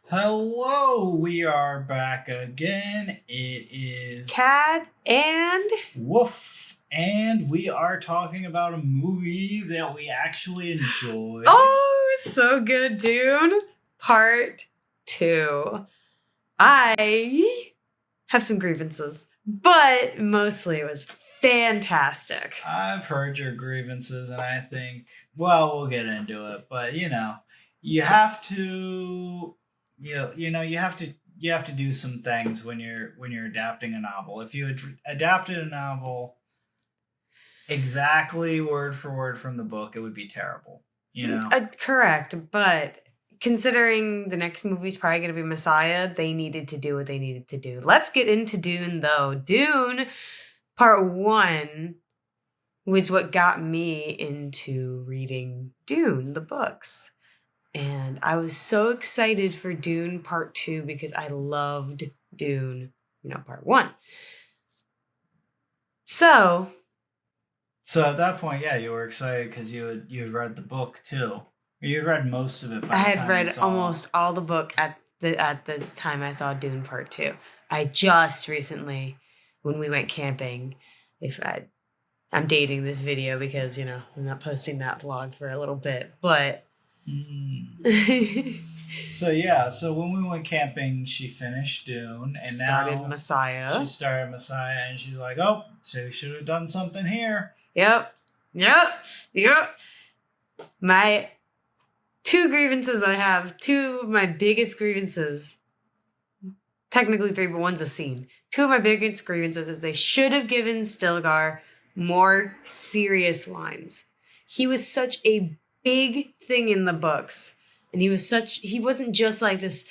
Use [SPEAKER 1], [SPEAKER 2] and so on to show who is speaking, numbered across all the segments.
[SPEAKER 1] Hello, we are back again. It is
[SPEAKER 2] Cat and
[SPEAKER 1] Woof, and we are talking about a movie that we actually enjoyed.
[SPEAKER 2] oh, so good, Dune Part 2. I have some grievances, but mostly it was fantastic.
[SPEAKER 1] I've heard your grievances, and I think, well, we'll get into it, but you have to, you have to do some things when you're adapting a novel. If you adapted a novel exactly word for word from the book, it would be terrible.
[SPEAKER 2] Correct, but considering the next movie's probably going to be Messiah, they needed to do what they needed to do. Let's get into Dune, though. Dune Part 1 was what got me into reading Dune, the books. And I was so excited for Dune Part 2 because I loved Dune, Part 1. So
[SPEAKER 1] at that point, yeah, you were excited because you had read the book too. You had read most of it.
[SPEAKER 2] I had read almost all the book at this time I saw Dune Part 2. I just recently, when we went camping, I'm dating this video because, I'm not posting that vlog for a little bit, but...
[SPEAKER 1] So when we went camping, she finished Dune and
[SPEAKER 2] started Messiah.
[SPEAKER 1] She started Messiah, and she's like, "Oh, so should have done something here."
[SPEAKER 2] Yep. My two grievances that I have, two of my biggest grievances, technically three, but one's a scene. Two of my biggest grievances is they should have given Stilgar more serious lines. He was such a big thing in the books, and he wasn't just like this,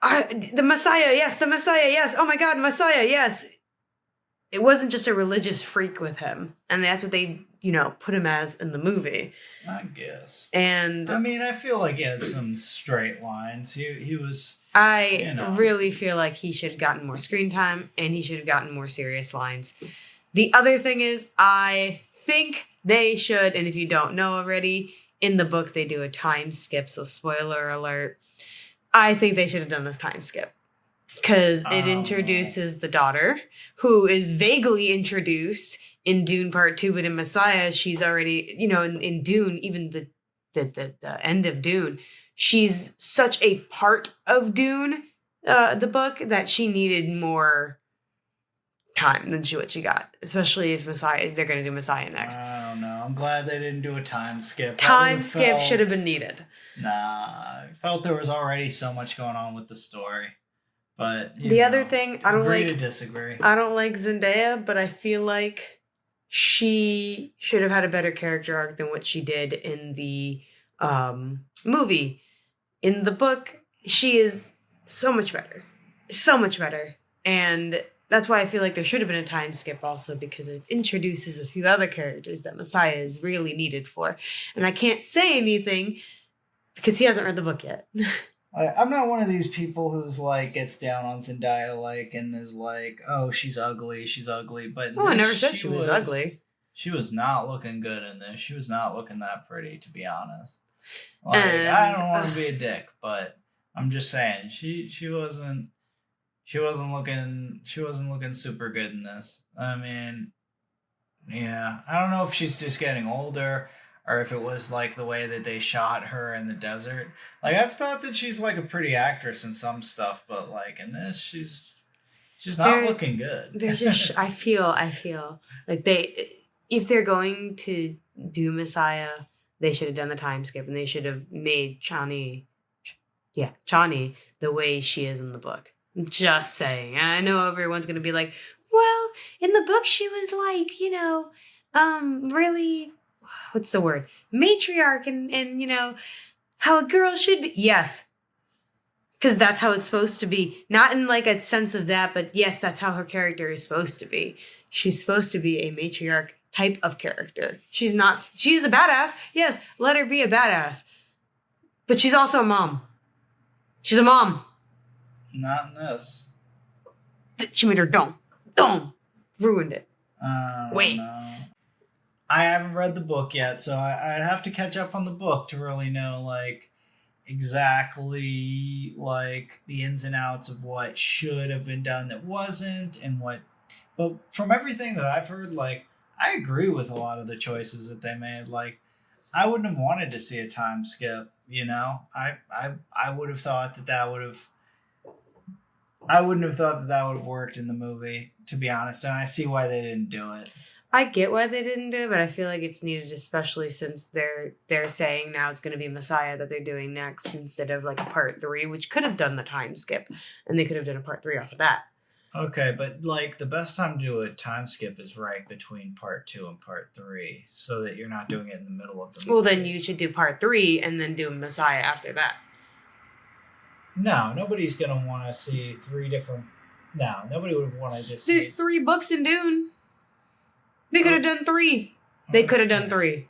[SPEAKER 2] the Messiah, yes, oh my God, Messiah, yes. It wasn't just a religious freak with him, and that's what they, put him as in the movie.
[SPEAKER 1] I guess.
[SPEAKER 2] And
[SPEAKER 1] I mean, I feel like he had some straight lines. He was.
[SPEAKER 2] I really feel like he should have gotten more screen time, and he should have gotten more serious lines. The other thing is, I think they should, and if you don't know already, in the book they do a time skip, so spoiler alert. I think they should have done this time skip. Because it introduces the daughter, who is vaguely introduced in Dune Part 2, but in Messiah, she's already, in Dune, even the end of Dune, she's such a part of Dune, the book, that she needed more time than what she got. Especially if they're going to do Messiah next.
[SPEAKER 1] I don't know. I'm glad they didn't do a time skip.
[SPEAKER 2] Time skip should have been needed.
[SPEAKER 1] Nah, I felt there was already so much going on with the story. But
[SPEAKER 2] the other thing, I don't
[SPEAKER 1] agree to disagree.
[SPEAKER 2] I don't like Zendaya, but I feel like she should have had a better character arc than what she did in the movie. In the book, she is so much better. So much better. And that's why I feel like there should have been a time skip also, because it introduces a few other characters that Messiah is really needed for. And I can't say anything because he hasn't read the book yet.
[SPEAKER 1] I'm not one of these people who's like gets down on Zendaya and is like, "Oh, she's ugly, But
[SPEAKER 2] I never said she was ugly.
[SPEAKER 1] She was not looking good in this. She was not looking that pretty, to be honest. I don't want to be a dick, but I'm just saying she wasn't looking super good in this. I mean, yeah, I don't know if she's just getting older, or if it was like the way that they shot her in the desert. Like, I've thought that she's like a pretty actress in some stuff, but like in this, she's not looking good.
[SPEAKER 2] They're just. I feel like if they're going to do Messiah, they should have done the time skip, and they should have made Chani the way she is in the book. Just saying. I know everyone's gonna be like, well, in the book she was like, really. What's the word? Matriarch and how a girl should be. Yes. Because that's how it's supposed to be. Not in like a sense of that, but yes, that's how her character is supposed to be. She's supposed to be a matriarch type of character. She's a badass. Yes, let her be a badass. But she's also a mom. She's a mom.
[SPEAKER 1] Not in this.
[SPEAKER 2] She made her dumb. Ruined it. Wait.
[SPEAKER 1] No. I haven't read the book yet, so I'd have to catch up on the book to really know, like, exactly like the ins and outs of what should have been done that wasn't, and what. But from everything that I've heard, like I agree with a lot of the choices that they made. Like I wouldn't have wanted to see a time skip. You know, I would have thought that would have. I wouldn't have thought that would have worked in the movie, to be honest, and I see why they didn't do it.
[SPEAKER 2] I get why they didn't do it, but I feel like it's needed, especially since they're saying now it's going to be Messiah that they're doing next instead of like a part 3, which could have done the time skip, and they could have done a part 3 off of that.
[SPEAKER 1] Okay, but like the best time to do a time skip is right between part 2 and part 3, so that you're not doing it in the middle of the movie.
[SPEAKER 2] Well, then you should do part 3 and then do Messiah after that.
[SPEAKER 1] No, nobody's gonna want to see 3 different. No, nobody would have wanted to see.
[SPEAKER 2] There's 3 books in Dune. They could have done 3. They could have done 3.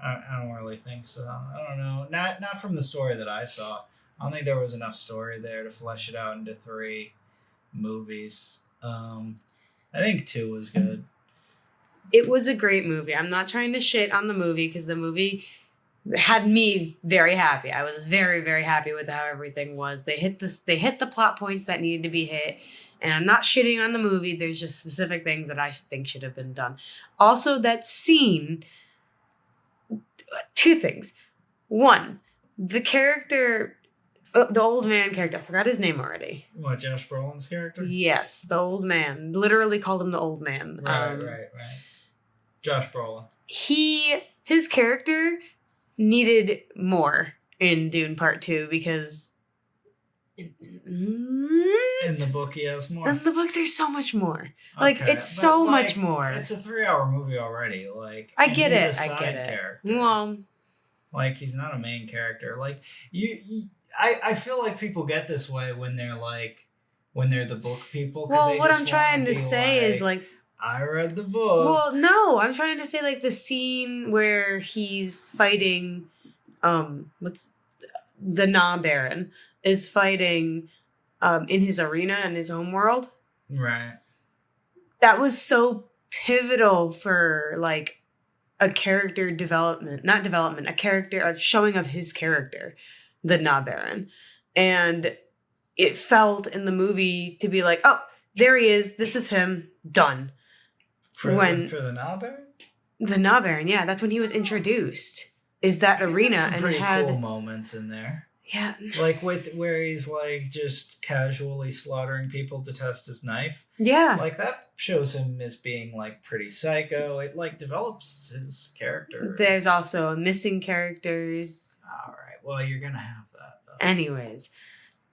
[SPEAKER 1] I don't really think so. I don't know. Not from the story that I saw. I don't think there was enough story there to flesh it out into 3 movies. I think 2 was good.
[SPEAKER 2] It was a great movie. I'm not trying to shit on the movie because the movie had me very happy. I was very, very happy with how everything was. They hit the plot points that needed to be hit. And I'm not shitting on the movie. There's just specific things that I think should have been done. Also, that scene, 2 things. 1, the character, the old man character, I forgot his name already.
[SPEAKER 1] What, Josh Brolin's character?
[SPEAKER 2] Yes, the old man. Literally called him the old man.
[SPEAKER 1] Right. Josh Brolin.
[SPEAKER 2] His character needed more in Dune Part 2 because
[SPEAKER 1] in the book he has more.
[SPEAKER 2] In the book there's so much more. Like it's so much more.
[SPEAKER 1] It's a 3-hour movie already. Like
[SPEAKER 2] I get it.
[SPEAKER 1] Character.
[SPEAKER 2] Well,
[SPEAKER 1] like he's not a main character. Like I feel like people get this way when they're the book people.
[SPEAKER 2] Well, what I'm trying to say is like
[SPEAKER 1] I read the book.
[SPEAKER 2] Well, no, I'm trying to say like the scene where he's fighting what's the Baron is fighting in his arena in his home world.
[SPEAKER 1] Right.
[SPEAKER 2] That was so pivotal for like a character development, not development, a character of showing of his character, the Baron. And it felt in the movie to be like, oh, there he is. This is him. Done.
[SPEAKER 1] For the Baron?
[SPEAKER 2] The Baron, yeah. That's when he was introduced. Is that arena
[SPEAKER 1] some
[SPEAKER 2] and
[SPEAKER 1] pretty
[SPEAKER 2] had
[SPEAKER 1] cool moments in there.
[SPEAKER 2] Yeah.
[SPEAKER 1] Like where he's like just casually slaughtering people to test his knife.
[SPEAKER 2] Yeah.
[SPEAKER 1] Like that shows him as being like pretty psycho. It like develops his character.
[SPEAKER 2] There's also missing characters.
[SPEAKER 1] All right. Well, you're going to have that though.
[SPEAKER 2] Anyways,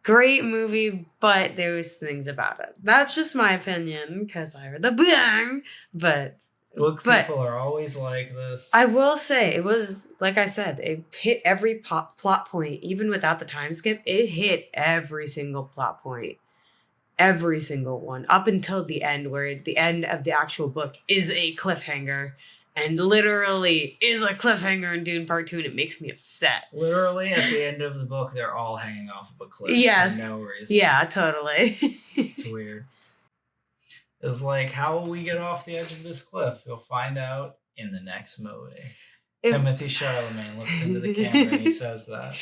[SPEAKER 2] great movie, but there was things about it. That's just my opinion because I read the book. But
[SPEAKER 1] book people are always like this.
[SPEAKER 2] I will say it was, like I said, it hit every plot point, even without the time skip. It hit every single plot point, every single one, up until the end, where the end of the actual book is a cliffhanger, and literally is a cliffhanger in Dune Part 2, and it makes me upset.
[SPEAKER 1] Literally, at the end of the book, they're all hanging off of a cliff
[SPEAKER 2] yes.
[SPEAKER 1] for no reason.
[SPEAKER 2] Yeah, totally.
[SPEAKER 1] It's weird. It's like, how will we get off the edge of this cliff? You'll find out in the next movie. Timothy Chalamet looks into the camera and he says that.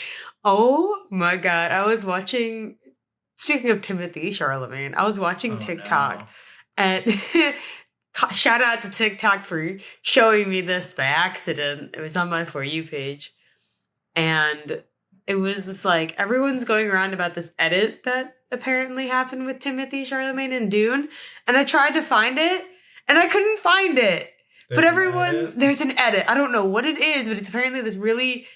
[SPEAKER 2] Oh my God. I was watching, speaking of Timothy Chalamet, I was watching TikTok.
[SPEAKER 1] No.
[SPEAKER 2] And shout out to TikTok for showing me this by accident. It was on my For You page. And it was just like, everyone's going around about this edit that apparently happened with Timothy Chalamet in Dune. And I tried to find it, and I couldn't find it. There's an edit. I don't know what it is, but it's apparently this really,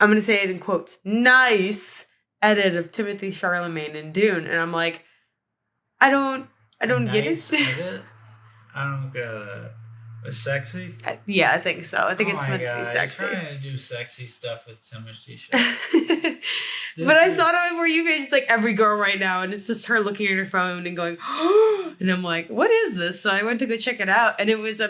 [SPEAKER 2] I'm going to say it in quotes, nice edit of Timothy Chalamet in Dune. And I'm like, I don't get it.
[SPEAKER 1] Edit? I don't get it. Was sexy?
[SPEAKER 2] Yeah, I think so. I think it's meant to be sexy.
[SPEAKER 1] I'm trying to do sexy stuff with Timothy Chalamet.
[SPEAKER 2] But I saw it on For You page, like every girl right now, and it's just her looking at her phone and going, and I'm like, what is this? So I went to go check it out, and it was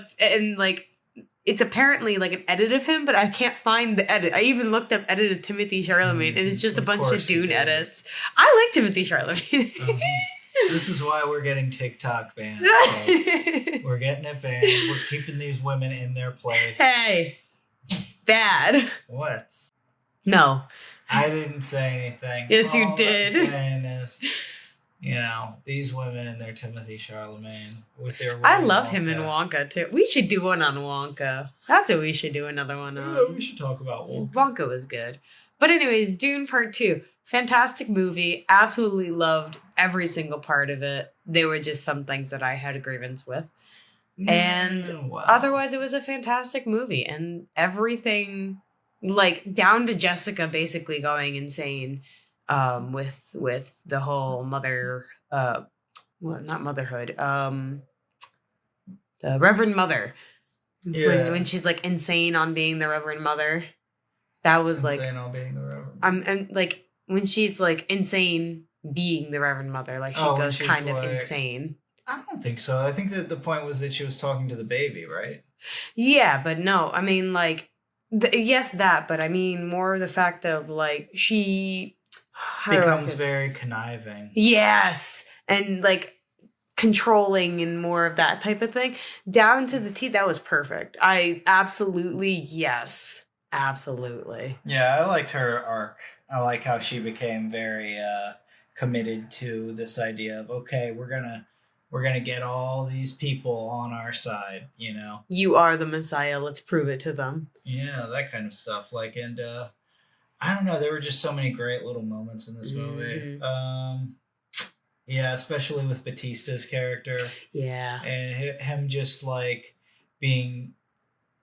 [SPEAKER 2] it's apparently like an edit of him, but I can't find the edit. I even looked up edit of Timothy Chalamet, and it's just a bunch of Dune edits. I like Timothy Chalamet.
[SPEAKER 1] This is why we're getting TikTok banned. Folks. We're getting it banned. We're keeping these women in their place.
[SPEAKER 2] Hey, bad.
[SPEAKER 1] What?
[SPEAKER 2] No.
[SPEAKER 1] I didn't say anything.
[SPEAKER 2] Yes, you
[SPEAKER 1] All
[SPEAKER 2] did.
[SPEAKER 1] I'm saying is, these women and their Timothy Chalamet with their.
[SPEAKER 2] I
[SPEAKER 1] Willy
[SPEAKER 2] loved him in
[SPEAKER 1] Wonka.
[SPEAKER 2] Wonka too. We should do one on Wonka. That's what we should do another one on.
[SPEAKER 1] Yeah, we should talk about Wonka.
[SPEAKER 2] Wonka was good. But anyways, Dune Part 2. Fantastic movie. Absolutely loved every single part of it. There were just some things that I had a grievance with. And
[SPEAKER 1] wow.
[SPEAKER 2] otherwise, it was a fantastic movie. And everything, like, down to Jessica basically going insane with the whole mother... well, not motherhood. The Reverend Mother.
[SPEAKER 1] Yeah.
[SPEAKER 2] When she's like insane on being the Reverend Mother. That was
[SPEAKER 1] insane on being the Reverend.
[SPEAKER 2] And like when she's like insane being the Reverend Mother, like she goes kind of insane.
[SPEAKER 1] I don't think so. I think that the point was that she was talking to the baby, right?
[SPEAKER 2] Yeah, but no. I mean, like, yes, that, but I mean more the fact of like she
[SPEAKER 1] becomes very conniving.
[SPEAKER 2] Yes, and like controlling and more of that type of thing. Down to the teeth, that was perfect. I absolutely, yes. Absolutely.
[SPEAKER 1] Yeah, I liked her arc. I like how she became very committed to this idea of, okay, we're gonna get all these people on our side, You
[SPEAKER 2] are the Messiah, let's prove it to them.
[SPEAKER 1] Yeah, that kind of stuff. Like, and I don't know, there were just so many great little moments in this movie. Yeah, especially with Batista's character.
[SPEAKER 2] Yeah.
[SPEAKER 1] And him just like being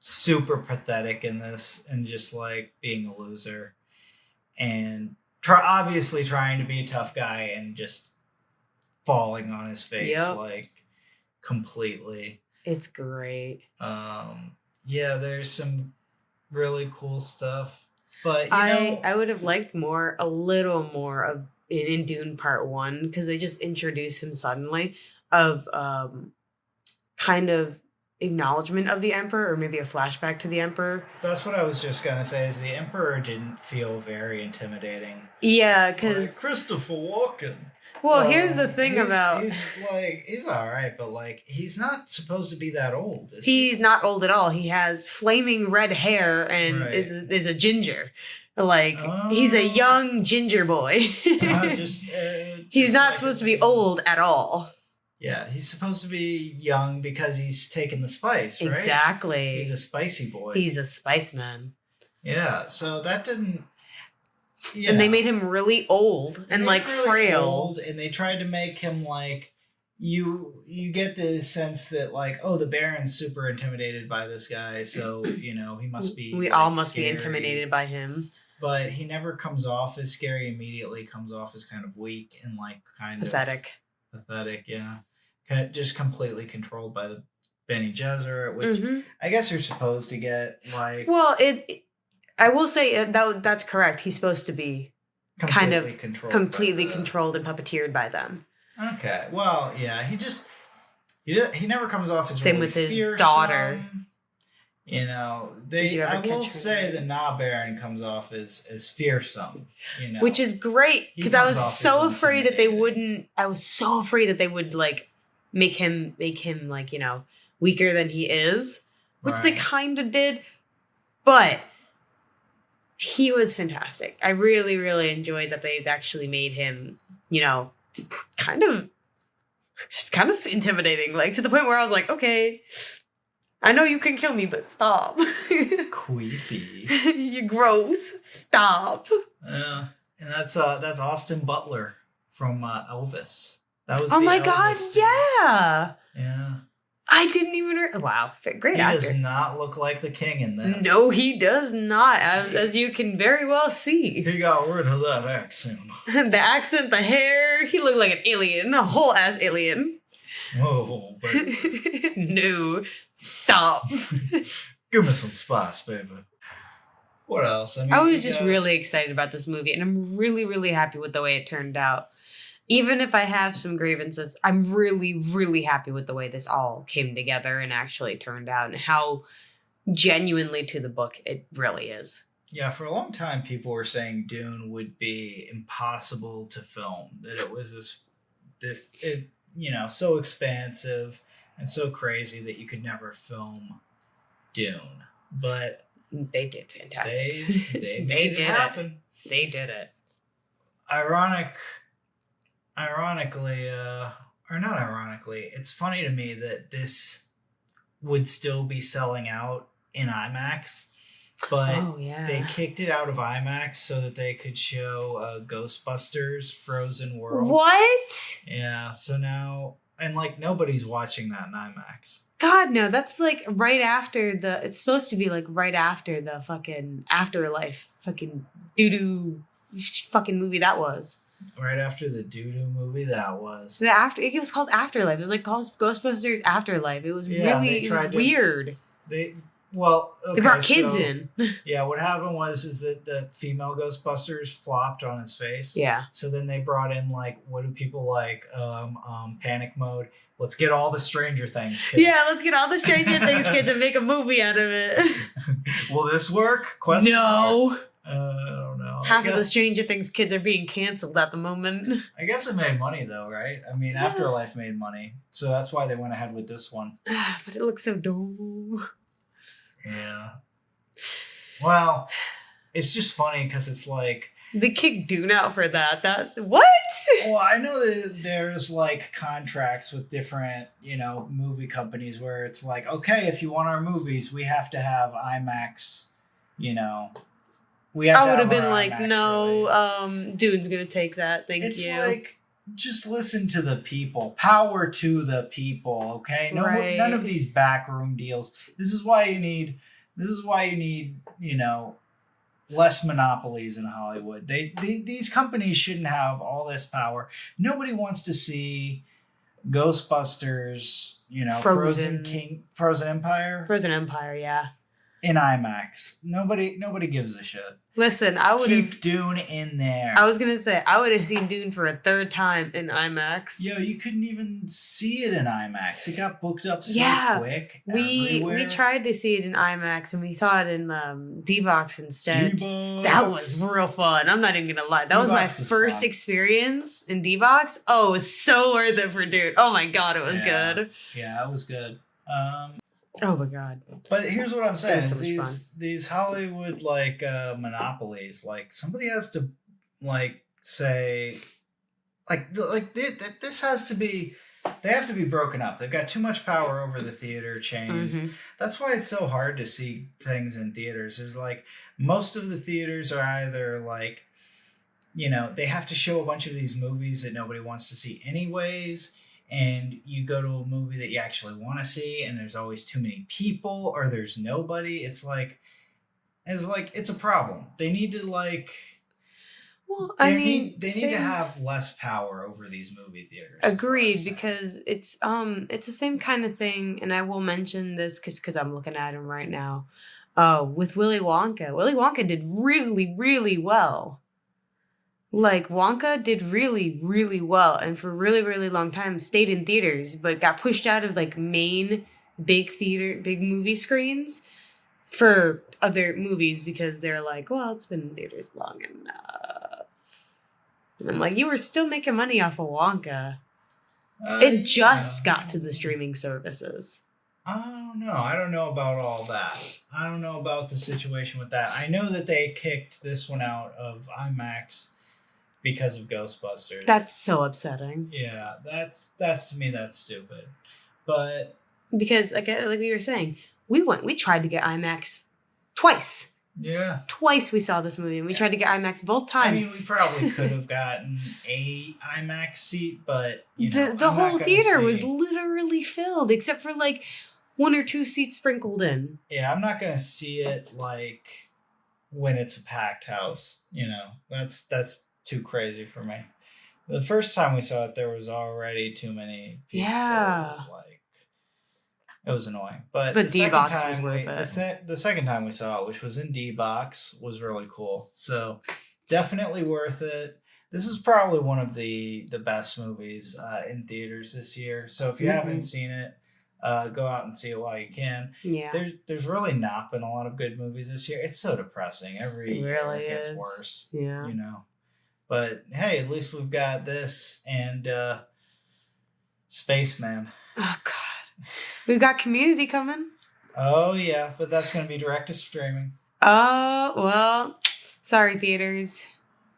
[SPEAKER 1] super pathetic in this and just like being a loser and obviously trying to be a tough guy and just falling on his face like completely.
[SPEAKER 2] It's great.
[SPEAKER 1] Yeah, there's some really cool stuff, but
[SPEAKER 2] I would have liked a little more of in Dune Part 1 because they just introduced him suddenly of kind of acknowledgement of the Emperor or maybe a flashback to the Emperor.
[SPEAKER 1] That's what I was just gonna say is the Emperor didn't feel very intimidating.
[SPEAKER 2] Yeah, because
[SPEAKER 1] like Christopher Walken.
[SPEAKER 2] Well, here's the thing about
[SPEAKER 1] he's all right, but like he's not supposed to be that old.
[SPEAKER 2] He's not old at all. He has flaming red hair and is a ginger. Like he's a young ginger boy. He's not supposed to be old at all.
[SPEAKER 1] Yeah, he's supposed to be young because he's taken the spice, right?
[SPEAKER 2] Exactly.
[SPEAKER 1] He's a spicy boy.
[SPEAKER 2] He's a spice man.
[SPEAKER 1] Yeah, so that didn't...
[SPEAKER 2] And they made him really old and like really frail. Old,
[SPEAKER 1] and they tried to make him like... You get the sense that like, oh, the Baron's super intimidated by this guy, so, he must be...
[SPEAKER 2] We all must be intimidated by him.
[SPEAKER 1] But he never comes off as scary immediately, comes off as kind of weak and like kind
[SPEAKER 2] pathetic.
[SPEAKER 1] Pathetic, yeah. Kind of just completely controlled by the Bene Gesserit, which I guess you're supposed to get like.
[SPEAKER 2] Well, I will say that's correct. He's supposed to be completely controlled and puppeteered by them.
[SPEAKER 1] Okay, well, yeah, he never comes off as
[SPEAKER 2] same
[SPEAKER 1] really
[SPEAKER 2] with his
[SPEAKER 1] fearsome.
[SPEAKER 2] daughter.
[SPEAKER 1] I will say the Na Baron comes off as fearsome,
[SPEAKER 2] which is great because I was so afraid that they wouldn't. I was so afraid that they would like make him like weaker than he is, which they kind of did, but he was fantastic. I really, really enjoyed that they've actually made him, kind of intimidating, like to the point where I was like, okay. I know you can kill me, but stop.
[SPEAKER 1] Creepy.
[SPEAKER 2] You're gross. Stop.
[SPEAKER 1] Yeah, and that's Austin Butler from Elvis. That was.
[SPEAKER 2] Oh my
[SPEAKER 1] Elvis
[SPEAKER 2] God!
[SPEAKER 1] dude.
[SPEAKER 2] Yeah.
[SPEAKER 1] Yeah.
[SPEAKER 2] I didn't even. Wow, great actor.
[SPEAKER 1] He does not look like the king in this.
[SPEAKER 2] No, he does not, as you can very well see.
[SPEAKER 1] He got rid of that accent.
[SPEAKER 2] The accent, the hair. He looked like an alien, a whole ass alien.
[SPEAKER 1] Oh, baby.
[SPEAKER 2] No, stop.
[SPEAKER 1] Give me some spice, baby. What else?
[SPEAKER 2] I was just really excited about this movie, and I'm really, really happy with the way it turned out. Even if I have some grievances, I'm really, really happy with the way this all came together and actually turned out, and how genuinely to the book it really is.
[SPEAKER 1] Yeah, for a long time, people were saying Dune would be impossible to film. That it was so expansive and so crazy that you could never film Dune. But
[SPEAKER 2] they did fantastic.
[SPEAKER 1] They made it happen.
[SPEAKER 2] They did it.
[SPEAKER 1] Ironically, or not ironically, it's funny to me that this would still be selling out in IMAX, but they kicked it out of IMAX so that they could show Ghostbusters Frozen World.
[SPEAKER 2] What?
[SPEAKER 1] Yeah, so now, and like nobody's watching that in IMAX.
[SPEAKER 2] God, no, that's like right after it's supposed to be like right after the fucking Afterlife fucking doo-doo fucking movie that was.
[SPEAKER 1] Right after the doo-doo movie that was.
[SPEAKER 2] It was called Afterlife. It was like called Ghostbusters Afterlife. It was weird.
[SPEAKER 1] They
[SPEAKER 2] brought kids in.
[SPEAKER 1] Yeah, what happened is that the female Ghostbusters flopped on his face.
[SPEAKER 2] Yeah.
[SPEAKER 1] So then they brought in like, what do people like? Panic mode. Let's get all the Stranger Things kids.
[SPEAKER 2] Yeah, let's get all the Stranger Things kids and make a movie out of it.
[SPEAKER 1] Will this work?
[SPEAKER 2] No.
[SPEAKER 1] I don't know.
[SPEAKER 2] Half of the Stranger Things kids are being canceled at the moment.
[SPEAKER 1] I guess it made money though, right? I mean, Afterlife made money. So that's why they went ahead with this one.
[SPEAKER 2] But it looks so dumb.
[SPEAKER 1] Yeah. Well, it's just funny because it's like...
[SPEAKER 2] They kicked Dune out for that. What?
[SPEAKER 1] Well, I know that there's like contracts with different, movie companies where it's like, okay, if you want our movies, we have to have IMAX, I
[SPEAKER 2] would have been like, no, Dune's gonna take that. Thank you.
[SPEAKER 1] It's like, just listen to the people. Power to the people. Okay, none of these backroom deals. This is why you need, less monopolies in Hollywood. These companies shouldn't have all this power. Nobody wants to see Ghostbusters. Frozen Empire.
[SPEAKER 2] Frozen Empire, yeah.
[SPEAKER 1] In IMAX. Nobody gives a shit.
[SPEAKER 2] Listen, I would
[SPEAKER 1] keep Dune in there.
[SPEAKER 2] I was gonna say I would have seen Dune for a third time in IMAX.
[SPEAKER 1] Yo, you couldn't even see it in IMAX. It got booked up so quick.
[SPEAKER 2] We tried to see it in IMAX and we saw it in D-Box instead.
[SPEAKER 1] D-Box.
[SPEAKER 2] That was real fun. I'm not even gonna lie. That was my first experience in D-Box. Oh, it was so worth it for Dune. Oh my god, it was good.
[SPEAKER 1] Yeah, it was good.
[SPEAKER 2] Oh my god!
[SPEAKER 1] But here's what I'm saying:
[SPEAKER 2] so
[SPEAKER 1] these Hollywood monopolies, like somebody has to say, this has to be. They have to be broken up. They've got too much power over the theater chains. Mm-hmm. That's why it's so hard to see things in theaters. There's most of the theaters are either they have to show a bunch of these movies that nobody wants to see anyways. And you go to a movie that you actually want to see and there's always too many people or there's nobody. It's a problem. They need to they need to have less power over these movie theaters.
[SPEAKER 2] Agreed, because it's the same kind of thing, and I will mention this because I'm looking at him right now. With Willy Wonka. Willy Wonka did really, really well. Wonka did really, really well, and for a really, really long time stayed in theaters, but got pushed out of main big movie screens for other movies because they're well, it's been in theaters long enough. And I'm like, you were still making money off of Wonka. It just got to the streaming services.
[SPEAKER 1] I don't know. I don't know about all that. I don't know about the situation with that. I know that they kicked this one out of IMAX because of Ghostbusters.
[SPEAKER 2] That's so upsetting.
[SPEAKER 1] Yeah, that's to me that's stupid. But
[SPEAKER 2] because like we were saying, we tried to get IMAX twice.
[SPEAKER 1] Yeah.
[SPEAKER 2] Twice we saw this movie and we tried to get IMAX both times.
[SPEAKER 1] I mean, we probably could have gotten a IMAX seat, but
[SPEAKER 2] the whole theater was literally filled except for one or two seats sprinkled in.
[SPEAKER 1] Yeah, I'm not gonna see it when it's a packed house. That's too crazy for me. The first time we saw it, there was already too many people.
[SPEAKER 2] Yeah.
[SPEAKER 1] It was annoying. But
[SPEAKER 2] the D-Box was worth it.
[SPEAKER 1] The second time we saw it, which was in D-Box, was really cool. So definitely worth it. This is probably one of the best movies in theaters this year. So if you haven't seen it, go out and see it while you can.
[SPEAKER 2] Yeah.
[SPEAKER 1] There's really not been a lot of good movies this year. It's so depressing. Every year it gets worse.
[SPEAKER 2] Yeah.
[SPEAKER 1] But hey, at least we've got this and Spaceman.
[SPEAKER 2] Oh God. We've got Community coming.
[SPEAKER 1] Oh yeah, but that's gonna be direct to streaming.
[SPEAKER 2] Oh well, sorry theaters.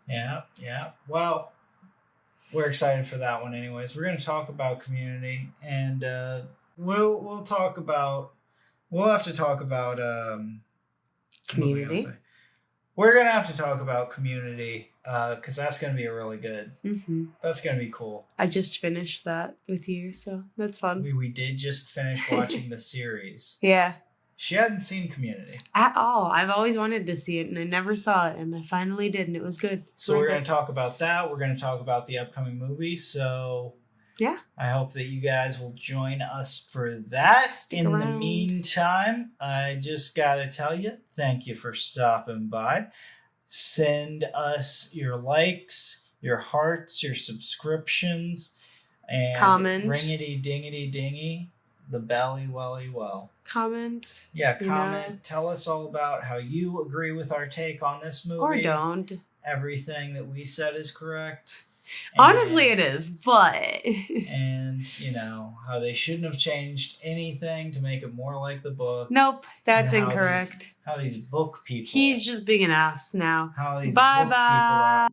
[SPEAKER 1] Yeah, yeah. Well, we're excited for that one anyways. We're going to talk about Community, and we'll talk about we'll have to talk about what was I gonna
[SPEAKER 2] Community.
[SPEAKER 1] say? We're going to have to talk about Community cuz that's going to be a really good. That's going to be cool.
[SPEAKER 2] I just finished that with you, so that's fun.
[SPEAKER 1] We did just finish watching the series.
[SPEAKER 2] Yeah.
[SPEAKER 1] She hadn't seen Community
[SPEAKER 2] at all. I've always wanted to see it, and I never saw it, and I finally did, and it was good.
[SPEAKER 1] So we're going to talk about that. We're going to talk about the upcoming movie. So
[SPEAKER 2] yeah,
[SPEAKER 1] I hope that you guys will join us for that.
[SPEAKER 2] Stick
[SPEAKER 1] In
[SPEAKER 2] around.
[SPEAKER 1] the meantime, I just got to tell you, thank you for stopping by. Send us your likes, your hearts, your subscriptions, and
[SPEAKER 2] comment,
[SPEAKER 1] ringity dingity dingy, the belly welly well.
[SPEAKER 2] Comment.
[SPEAKER 1] Yeah, comment. Tell us all about how you agree with our take on this movie.
[SPEAKER 2] Or don't.
[SPEAKER 1] Everything that we said is correct.
[SPEAKER 2] Honestly, it is, but...
[SPEAKER 1] and, how they shouldn't have changed anything to make it more like the book.
[SPEAKER 2] Nope, that's incorrect.
[SPEAKER 1] How these book people...
[SPEAKER 2] He's just being an ass now.
[SPEAKER 1] How these
[SPEAKER 2] Bye-bye.
[SPEAKER 1] book people are...